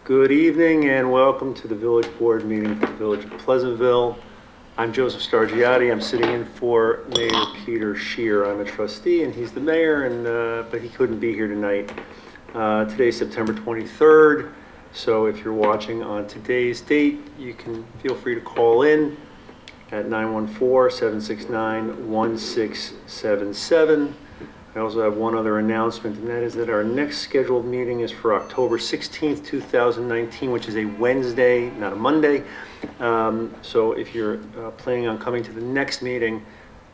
Good evening and welcome to the Village Board meeting for the Village of Pleasantville. I'm Joseph Stargiotti. I'm sitting in for Mayor Peter Scheer. I'm a trustee and he's the mayor, but he couldn't be here tonight. Today's September 23rd, so if you're watching on today's date, you can feel free to call in at 914-769-1677. I also have one other announcement, and that is that our next scheduled meeting is for October 16th, 2019, which is a Wednesday, not a Monday. So if you're planning on coming to the next meeting,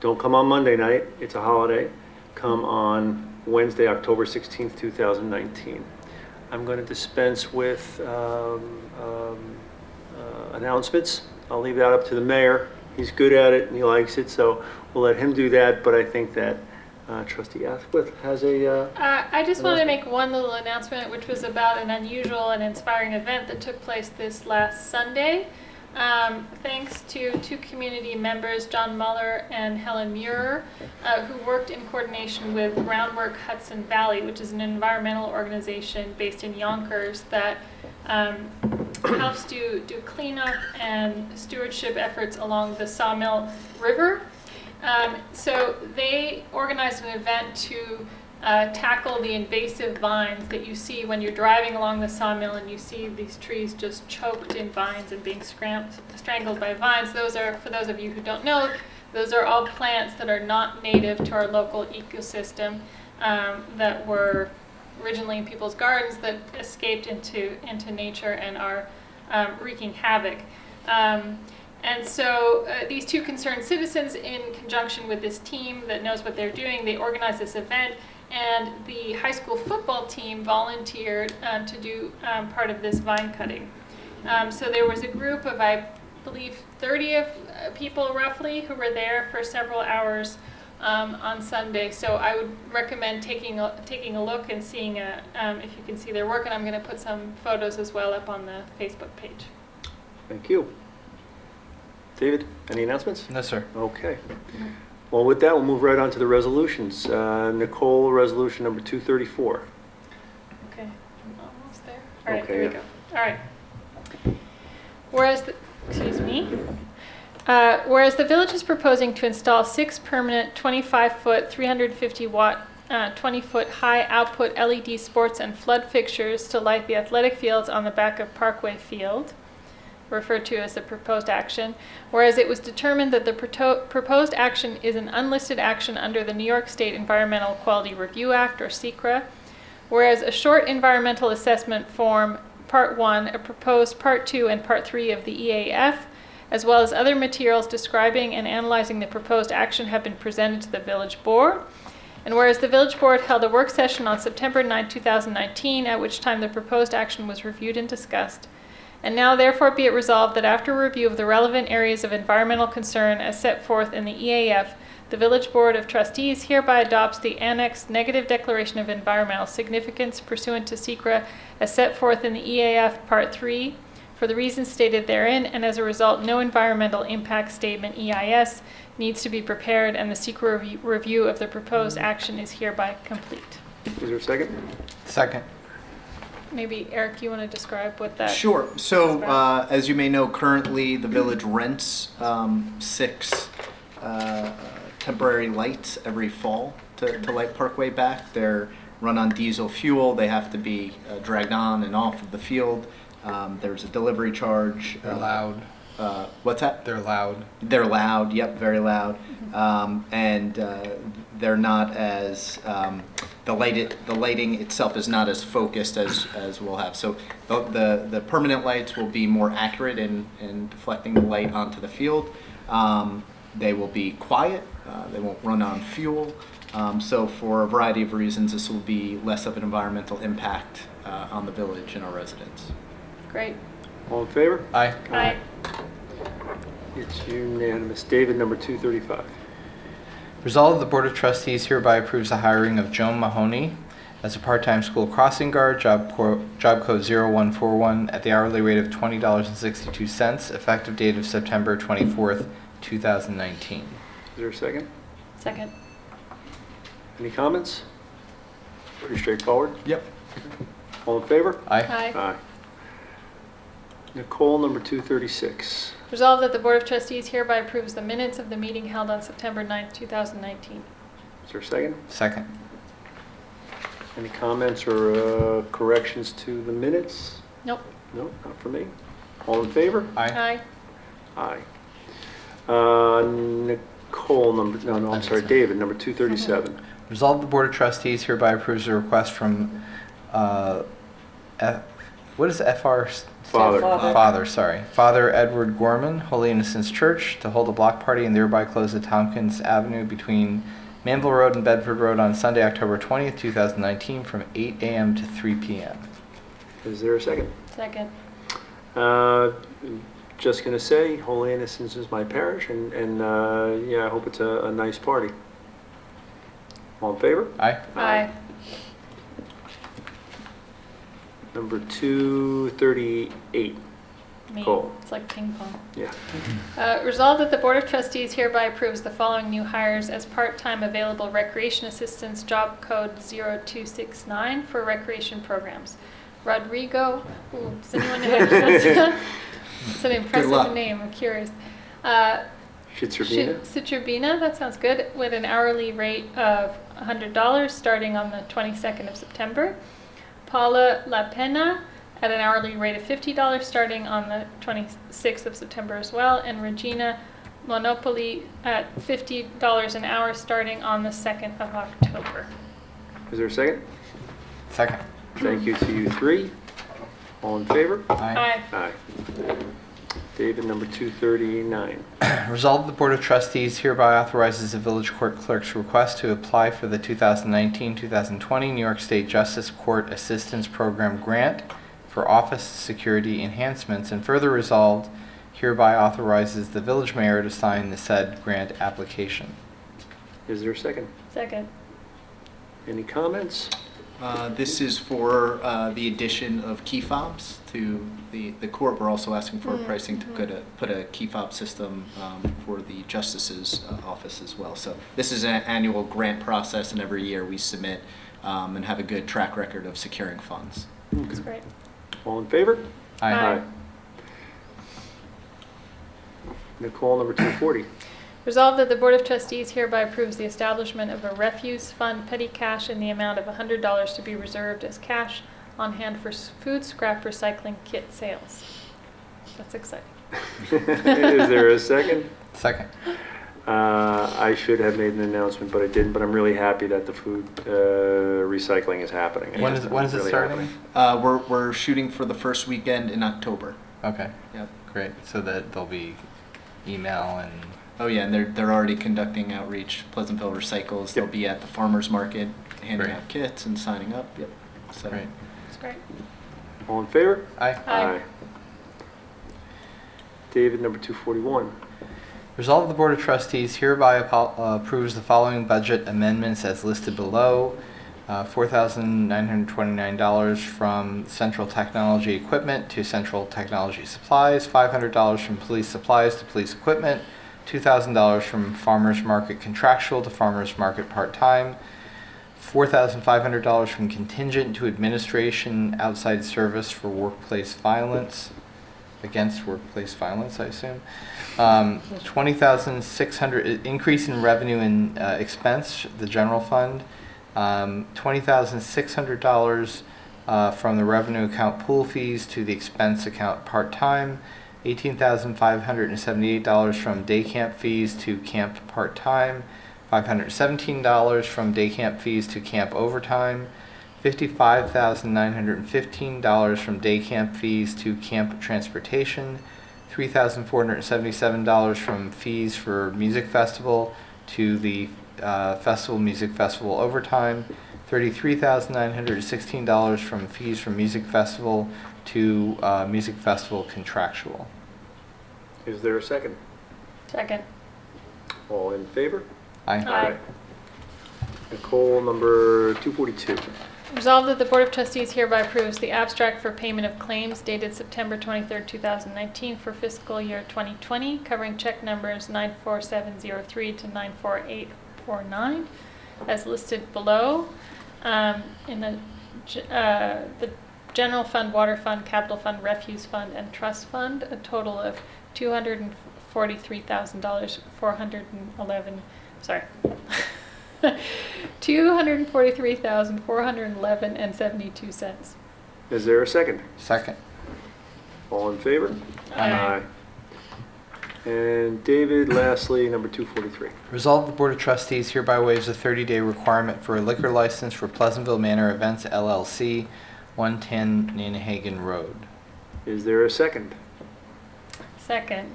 don't come on Monday night. It's a holiday. Come on Wednesday, October 16th, 2019. I'm going to dispense with announcements. I'll leave that up to the mayor. He's good at it and he likes it, so we'll let him do that. But I think that Trustee Asquith has a... I just wanted to make one little announcement, which was about an unusual and inspiring event that took place this last Sunday. Thanks to two community members, John Muller and Helen Muir, who worked in coordination with Groundwork Hudson Valley, which is an environmental organization based in Yonkers that helps do cleanup and stewardship efforts along the Sawmill River. So they organized an event to tackle the invasive vines that you see when you're driving along the sawmill and you see these trees just choked in vines and being strangled by vines. Those are, for those of you who don't know, those are all plants that are not native to our local ecosystem, that were originally in people's gardens that escaped into nature and are wreaking havoc. And so these two concerned citizens, in conjunction with this team that knows what they're doing, they organized this event, and the high school football team volunteered to do part of this vine cutting. So there was a group of, I believe, 30 people roughly who were there for several hours on Sunday. So I would recommend taking a look and seeing if you can see their work, and I'm going to put some photos as well up on the Facebook page. Thank you. David, any announcements? No, sir. Okay. Well, with that, we'll move right on to the resolutions. Nicole, resolution number 234. Okay, I'm almost there. All right, Okay, here we yeah. go. All right. Whereas the village is proposing to install 6 permanent 25-foot, 350-watt, 20-foot high output LED sports and flood fixtures to light the athletic fields on the back of Parkway Field, referred to as the proposed action, whereas it was determined that the proposed action is an unlisted action under the New York State Environmental Quality Review Act, or SEQRA, whereas a short environmental assessment form, Part 1, a proposed Part 2 and Part 3 of the EAF, as well as other materials describing and analyzing the proposed action have been presented to the Village Board, and whereas the Village Board held a work session on September 9, 2019, at which time the proposed action was reviewed and discussed. And now therefore be it resolved that after review of the relevant areas of environmental concern as set forth in the EAF, the Village Board of Trustees hereby adopts the annexed negative declaration of environmental significance pursuant to SEQRA as set forth in the EAF Part 3 for the reasons stated therein, and as a result, no environmental impact statement EIS needs to be prepared, and the SEQRA review of the proposed action is hereby complete. Is there a second? Second. Maybe, Eric, you want to describe what that... Sure. So, as you may know, currently the village rents 6 temporary lights every fall to light Parkway back. They're run on diesel fuel. They have to be dragged on and off of the field. There's a delivery charge. They're loud. What's that? They're loud. They're loud. Yep, very loud. And they're not as the lighting itself is not as focused as we'll have. So the permanent lights will be more accurate in deflecting the light onto the field. They will be quiet. They won't run on fuel. So for a variety of reasons, this will be less of an environmental impact on the village and our residents. Great. All in favor? Aye. Aye. It's unanimous. David, number 235. Resolved, the Board of Trustees hereby approves the hiring of Joan Mahoney as a part-time school crossing guard, job code 0141, at the hourly rate of $20.62, effective date of September 24th, 2019. Is there a second? Second. Any comments? Pretty straightforward. Yep. All in favor? Aye. Aye. Aye. Nicole, number 236. Resolved that the Board of Trustees hereby approves the minutes of the meeting held on September 9th, 2019. Is there a second? Second. Any comments or corrections to the minutes? Nope. No, not for me. All in favor? Aye. Aye. Aye. Nicole, I'm sorry, David, number 237. Resolved the Board of Trustees hereby approves a request from, what does FR? Father. Father, sorry. Father Edward Gorman, Holy Innocents Church, to hold a block party and thereby close the Tompkins Avenue between Manville Road and Bedford Road on Sunday, October 20th, 2019, from 8 a.m. to 3 p.m. Is there a second? Second. Just going to say, Holy Innocents is my parish, and yeah, I hope it's a nice party. All in favor? Aye. Aye. Number 238. Me. Cool. It's like ping pong. Yeah. Resolved that the Board of Trustees hereby approves the following new hires as part-time available recreation assistants, job code 0269 for recreation programs. Rodrigo, ooh, does anyone know how to pronounce that? It's an impressive luck. name, I'm curious. Shitservina? Citrubina, that sounds good, with an hourly rate of $100 starting on the 22nd of September. Paula La Pena at an hourly rate of $50 starting on the 26th of September as well. And Regina Monopoli at $50 an hour starting on the 2nd of October. Is there a second? Second. Thank you to you three. All in favor? Aye. Aye. David, number 239. Resolved the Board of Trustees hereby authorizes the village court clerk's request to apply for the 2019-2020 New York State Justice Court Assistance Program grant for office security enhancements, and further resolved hereby authorizes the village mayor to sign the said grant application. Is there a second? Second. Any comments? This is for the addition of key fobs to the court. We're also asking for pricing to put a key fob system for the justice's office as well. So this is an annual grant process, and every year we submit and have a good track record of securing funds. That's great. All in favor? Aye. Nicole, number 240. Resolved that the Board of Trustees hereby approves the establishment of a refuse fund petty cash in the amount of $100 to be reserved as cash on hand for food scrap recycling kit sales. That's exciting. Is there a second? Second. I should have made an announcement, but I didn't. But I'm really happy that the food recycling is happening. When is it Really starting? happening. We're shooting for the first weekend in October. Okay. Yep. Great. So that there'll be email and Oh yeah, and they're already conducting outreach. Pleasantville Recycles. They'll Yep. be at the farmers market, handing Great. out kits and signing up. Yep. So great. That's great. All in favor? Aye. Aye. David, number 241. Resolved the Board of Trustees hereby approves the following budget amendments as listed below. $4,929 from Central Technology Equipment to Central Technology Supplies, $500 from Police Supplies to Police Equipment, $2,000 from Farmers Market Contractual to Farmers Market Part-Time, $4,500 from Contingent to Administration Outside Service for Workplace Violence, against workplace violence, I assume. 20,600 increase in revenue and expense, the general fund. $20,600 from the revenue account pool fees to the expense account part-time. $18,578 from day camp fees to camp part-time. $517 from day camp fees to camp overtime. $55,915 from day camp fees to camp transportation. $3,477 from fees for music festival to the festival music festival overtime. $33,916 from fees from music festival to music festival contractual. Is there a second? Second. All in favor? Aye. Aye. Nicole, number 242. Resolved that the Board of Trustees hereby approves the abstract for payment of claims dated September 23rd, 2019 for fiscal year 2020, covering check numbers 94703 to 94849, as listed below. In the general fund, water fund, capital fund, refuse fund, and trust fund, a total of $243,000, 411, sorry. $243,411 and 72 cents. Is there a second? Second. All in favor? Aye. And David, lastly, number 243. Resolved, the Board of Trustees hereby waives a 30-day requirement for a liquor license for Pleasantville Manor Events LLC, 110 Nantahagan Road. Is there a second? Second.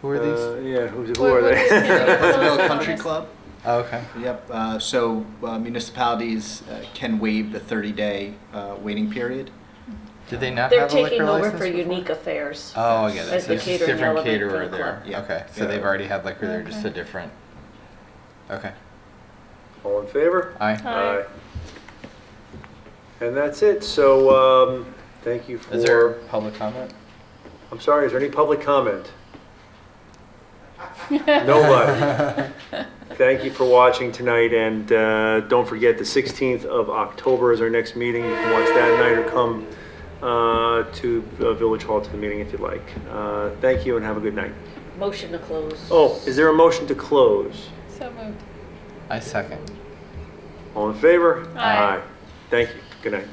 Who are these? Yeah, who What- are what they? is the- Pleasantville Country Club. Oh, okay. Yep, so municipalities can waive the 30-day waiting period. Did they not They're have a liquor taking license over for before? Unique Affairs. Oh, I get it. As So the it's just catering different element caterer for the there. club. Yeah. Okay, so Yeah. they've already had liquor there, just a Okay. different. Okay. All in favor? Aye. Aye. And that's it. So, thank you for. Is there public comment? I'm sorry, is there any public comment? Nobody. Thank you for watching tonight, and don't forget, the 16th of October is our next meeting. You can watch that night or come to Village Hall to the meeting if you'd like. Thank you and have a good night. Motion to close. Oh, is there a motion to close? So moved. I second. All in favor? Aye. Thank you. Good night.